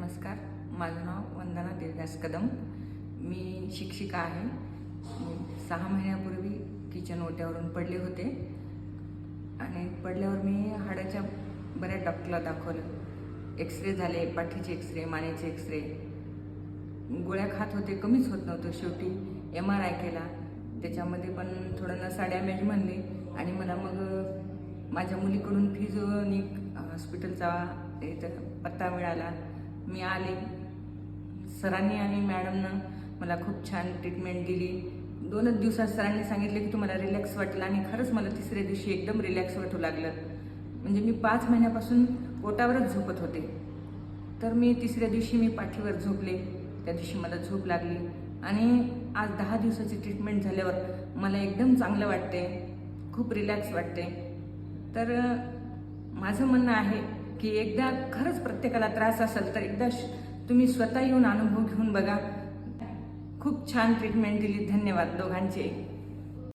नमस्कार, माझं नाव वंदना देवदास कदम. मी शिक्षिका आहे. मी 6 महिन्यापूर्वी किचन ओट्यावरून पडले होते आणि पडल्यावर मी हाडाच्या बऱ्याच डॉक्टरला दाखवलं. एक्सरे झाले, पाठीचे एक्सरे, मानेचे एक्सरे. गोळ्या खात होते, कमीच होत नव्हतं. शेवटी MRI केला, त्याच्यामध्ये पण थोडं नसा डॅमेज म्हणले आणि मला मग माझ्या मुलीकडून फिजिओनिक हॉस्पिटलचा इथं पत्ता मिळाला. मी आले. सरांनी आणि मॅडमनं मला खूप छान ट्रीटमेंट दिली. 2च दिवसात सरांनी सांगितले की तुम्हाला रिलॅक्स वाटेल आणि खरंच मला तिसऱ्या दिवशी एकदम रिलॅक्स वाटू लागलं. म्हणजे मी 5 महिन्यापासून पोटावरच झोपत होते, तर मी तिसऱ्या दिवशी मी पाठीवर झोपले. त्या दिवशी मला झोप लागली आणि आज 10 दिवसाची ट्रीटमेंट झाल्यावर मला एकदम चांगलं वाटते, खूप रिलॅक्स वाटते. तर माझं म्हणणं आहे की एकदा खरंच प्रत्येकाला त्रास असेल तर एकदा तुम्ही स्वतः येऊन अनुभव घेऊन बघा. खूप छान ट्रीटमेंट दिली. धन्यवाद दोघांचे.